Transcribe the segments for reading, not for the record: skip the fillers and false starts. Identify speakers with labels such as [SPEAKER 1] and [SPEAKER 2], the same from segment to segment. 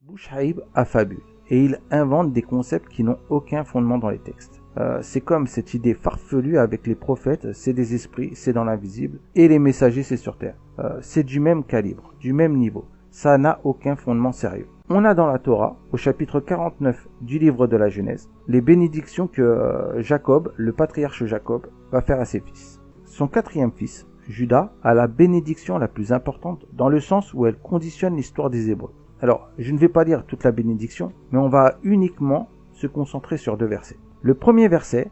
[SPEAKER 1] Bouchaïb affabule et il invente des concepts qui n'ont aucun fondement dans les textes. C'est comme cette idée farfelue avec les prophètes, c'est des esprits, c'est dans l'invisible, et les messagers, c'est sur terre. C'est du même calibre, du même niveau. Ça n'a aucun fondement sérieux. On a dans la Torah, au chapitre 49 du livre de la Genèse, les bénédictions que Jacob, le patriarche Jacob, va faire à ses fils. Son quatrième fils, Juda, a la bénédiction la plus importante dans le sens où elle conditionne l'histoire des Hébreux. Alors, je ne vais pas lire toute la bénédiction, mais on va uniquement se concentrer sur 2 versets. Le premier verset,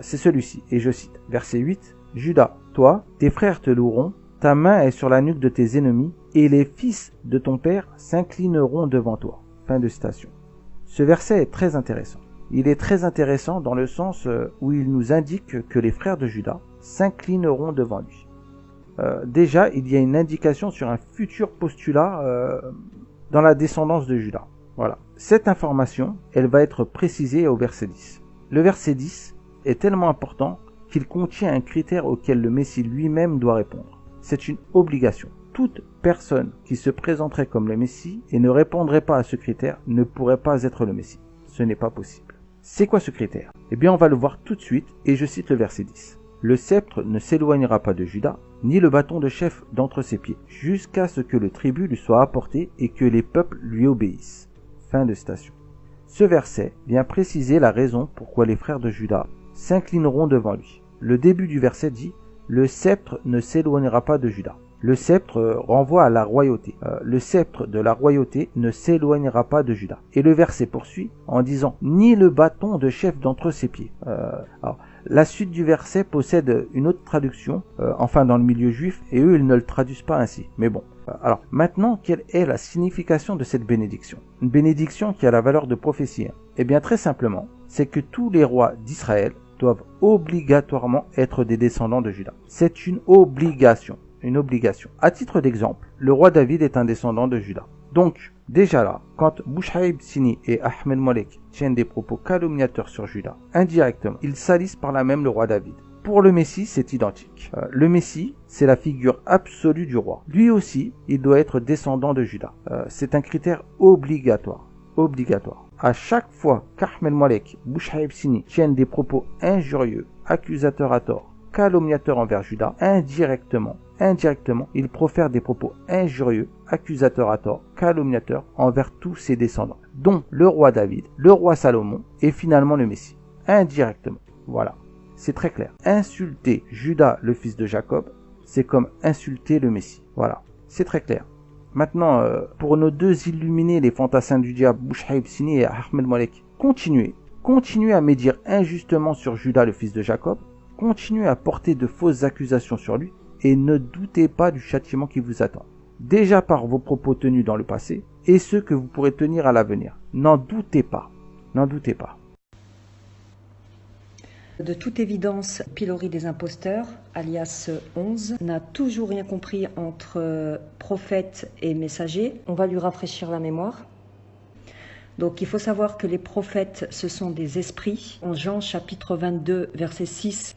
[SPEAKER 1] c'est celui-ci, et je cite, verset 8, « Juda, toi, tes frères te loueront, ta main est sur la nuque de tes ennemis, et les fils de ton père s'inclineront devant toi. » Fin de citation. Ce verset est très intéressant. Il est très intéressant dans le sens où il nous indique que les frères de Juda s'inclineront devant lui. Déjà, il y a une indication sur un futur postulat dans la descendance de Juda. Voilà. Cette information, elle va être précisée au verset 10. Le verset 10 est tellement important qu'il contient un critère auquel le Messie lui-même doit répondre. C'est une obligation. Toute personne qui se présenterait comme le Messie et ne répondrait pas à ce critère ne pourrait pas être le Messie. Ce n'est pas possible. C'est quoi ce critère? Eh bien, on va le voir tout de suite et je cite le verset 10. Le sceptre ne s'éloignera pas de Juda, ni le bâton de chef d'entre ses pieds, jusqu'à ce que le tribut lui soit apporté et que les peuples lui obéissent. Fin de citation. Ce verset vient préciser la raison pourquoi les frères de Juda s'inclineront devant lui. Le début du verset dit « Le sceptre ne s'éloignera pas de Juda ». Le sceptre renvoie à la royauté. Le sceptre de la royauté ne s'éloignera pas de Juda. Et le verset poursuit en disant « Ni le bâton de chef d'entre ses pieds ». Alors, la suite du verset possède une autre traduction, enfin dans le milieu juif, et eux ils ne le traduisent pas ainsi. Mais bon. Alors maintenant, quelle est la signification de cette bénédiction? Une bénédiction qui a la valeur de prophétie. Eh bien très simplement, c'est que tous les rois d'Israël doivent obligatoirement être des descendants de Juda. C'est une obligation. Une obligation. À titre d'exemple, le roi David est un descendant de Juda. Donc, déjà là, quand Bouchaïb Sini et Ahmed Molek tiennent des propos calomniateurs sur Juda, indirectement, ils salissent par là même le roi David. Pour le Messie, c'est identique. Le Messie, c'est la figure absolue du roi. Lui aussi, il doit être descendant de Juda. C'est un critère obligatoire. Obligatoire. À chaque fois qu'Ahmed Molek, Bouchaïb Sini tiennent des propos injurieux, accusateurs à tort, calomniateurs envers Juda, indirectement, il profère des propos injurieux, accusateurs à tort, calomniateurs envers tous ses descendants, dont le roi David, le roi Salomon et finalement le Messie. Indirectement. Voilà. C'est très clair. Insulter Juda, le fils de Jacob, c'est comme insulter le Messie. Voilà. C'est très clair. Maintenant, pour nos 2 illuminés, les fantassins du diable, Bouchaïb Sini et Ahmed Molek, continuez à médire injustement sur Juda, le fils de Jacob, continuez à porter de fausses accusations sur lui, et ne doutez pas du châtiment qui vous attend. Déjà par vos propos tenus dans le passé, et ceux que vous pourrez tenir à l'avenir. N'en doutez pas. N'en doutez pas.
[SPEAKER 2] De toute évidence, Pilori des imposteurs, alias 11, n'a toujours rien compris entre prophète et messager. On va lui rafraîchir la mémoire. Donc il faut savoir que les prophètes, ce sont des esprits. En Jean chapitre 22, verset 6,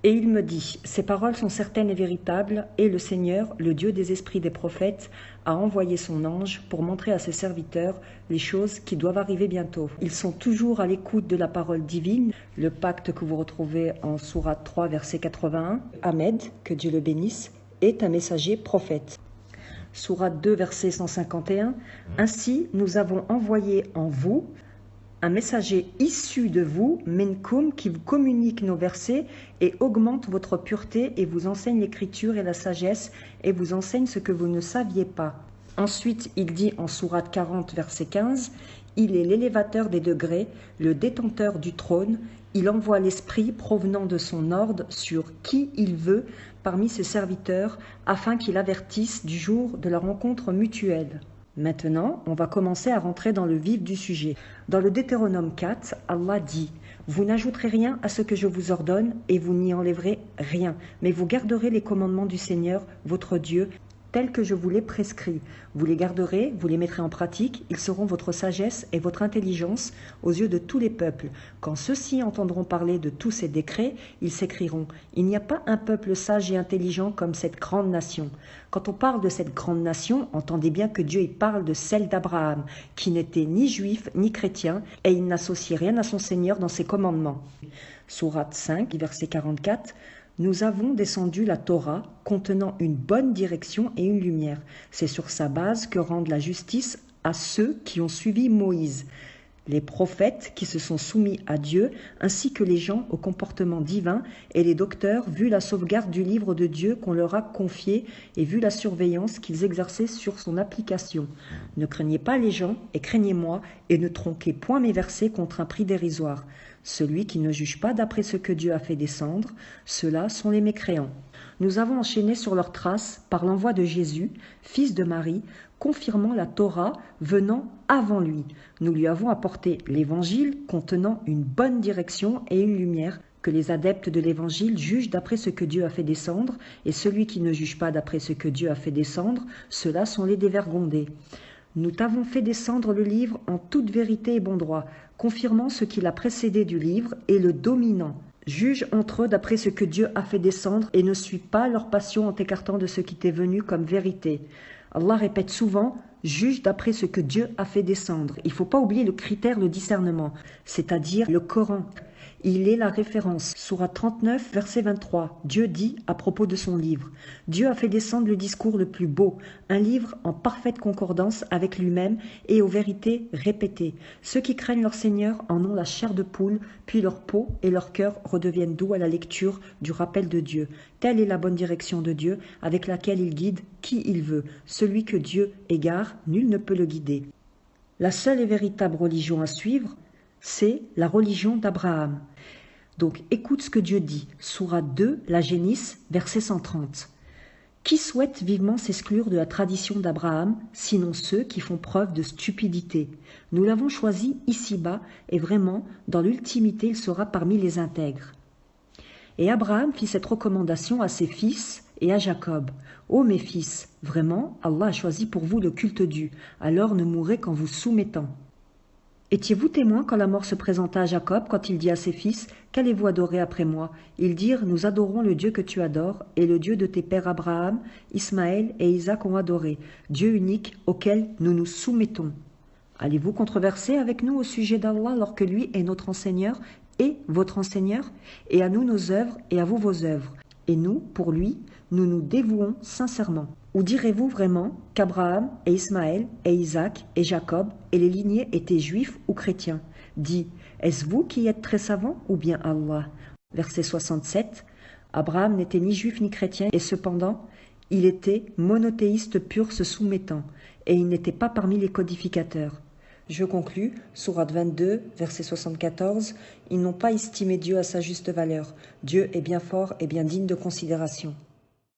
[SPEAKER 2] « Et il me dit, ces paroles sont certaines et véritables, et le Seigneur, le Dieu des esprits des prophètes, a envoyé son ange pour montrer à ses serviteurs les choses qui doivent arriver bientôt. Ils sont toujours à l'écoute de la parole divine, le pacte que vous retrouvez en sourate 3, verset 81. Ahmed, que Dieu le bénisse, est un messager prophète. Sourate 2, verset 151. Ainsi, nous avons envoyé en vous un messager issu de vous, Minkum, qui vous communique nos versets et augmente votre pureté et vous enseigne l'écriture et la sagesse et vous enseigne ce que vous ne saviez pas. Ensuite, il dit en sourate 40, verset 15, « Il est l'élévateur des degrés, le détenteur du trône, il envoie l'esprit provenant de son ordre sur qui il veut parmi ses serviteurs, afin qu'il avertisse du jour de la rencontre mutuelle. » Maintenant, on va commencer à rentrer dans le vif du sujet. Dans le Deutéronome 4, Allah dit « Vous n'ajouterez rien à ce que je vous ordonne et vous n'y enlèverez rien, mais vous garderez les commandements du Seigneur, votre Dieu, tels que je vous les prescris. Vous les garderez, vous les mettrez en pratique, ils seront votre sagesse et votre intelligence aux yeux de tous les peuples. Quand ceux-ci entendront parler de tous ces décrets, ils s'écrieront « Il n'y a pas un peuple sage et intelligent comme cette grande nation ». Quand on parle de cette grande nation, entendez bien que Dieu y parle de celle d'Abraham, qui n'était ni juif ni chrétien, et il n'associe rien à son Seigneur dans ses commandements. Sourate 5, verset 44. Nous avons descendu la Torah contenant une bonne direction et une lumière. C'est sur sa base que rendent la justice à ceux qui ont suivi Moïse, les prophètes qui se sont soumis à Dieu, ainsi que les gens au comportement divin et les docteurs, vu la sauvegarde du livre de Dieu qu'on leur a confié et vu la surveillance qu'ils exerçaient sur son application. Ne craignez pas les gens et craignez-moi et ne tronquez point mes versets contre un prix dérisoire. Celui qui ne juge pas d'après ce que Dieu a fait descendre, ceux-là sont les mécréants. Nous avons enchaîné sur leurs traces par l'envoi de Jésus, fils de Marie, confirmant la Torah venant avant lui. Nous lui avons apporté l'Évangile contenant une bonne direction et une lumière que les adeptes de l'Évangile jugent d'après ce que Dieu a fait descendre, et celui qui ne juge pas d'après ce que Dieu a fait descendre, ceux-là sont les dévergondés. Nous t'avons fait descendre le livre en toute vérité et bon droit, confirmant ce qui l'a précédé du livre et le dominant. Juge entre eux d'après ce que Dieu a fait descendre et ne suis pas leur passion en t'écartant de ce qui t'est venu comme vérité. Allah répète souvent « juge d'après ce que Dieu a fait descendre ». Il ne faut pas oublier le critère, le discernement, c'est-à-dire le Coran. Il est la référence. Sourate 39, verset 23. Dieu dit à propos de son livre « Dieu a fait descendre le discours le plus beau, un livre en parfaite concordance avec lui-même et aux vérités répétées. Ceux qui craignent leur Seigneur en ont la chair de poule, puis leur peau et leur cœur redeviennent doux à la lecture du rappel de Dieu. Telle est la bonne direction de Dieu avec laquelle il guide qui il veut. Celui que Dieu égare, nul ne peut le guider. » La seule et véritable religion à suivre, c'est la religion d'Abraham. Donc écoute ce que Dieu dit, Sourate 2, la Génisse, verset 130. Qui souhaite vivement s'exclure de la tradition d'Abraham, sinon ceux qui font preuve de stupidité? Nous l'avons choisi ici-bas, et vraiment, dans l'ultimité, il sera parmi les intègres. Et Abraham fit cette recommandation à ses fils et à Jacob. Ô mes fils, vraiment, Allah a choisi pour vous le culte dû, alors ne mourrez qu'en vous soumettant. Étiez-vous témoin quand la mort se présenta à Jacob, quand il dit à ses fils « Qu'allez-vous adorer après moi ?» Ils dirent « Nous adorons le Dieu que tu adores, et le Dieu de tes pères Abraham, Ismaël et Isaac ont adoré, Dieu unique auquel nous nous soumettons. » Allez-vous controverser avec nous au sujet d'Allah alors que lui est notre enseigneur et votre enseigneur? Et à nous nos œuvres et à vous vos œuvres. Et nous, pour lui, nous nous dévouons sincèrement. Ou direz-vous vraiment qu'Abraham et Ismaël et Isaac et Jacob et les lignées étaient juifs ou chrétiens? Dit, est-ce vous qui êtes très savants ou bien Allah? Verset 67, Abraham n'était ni juif ni chrétien et cependant, il était monothéiste pur se soumettant et il n'était pas parmi les codificateurs. Je conclus, Sourate 22, verset 74, ils n'ont pas estimé Dieu à sa juste valeur. Dieu est bien fort et bien digne de considération.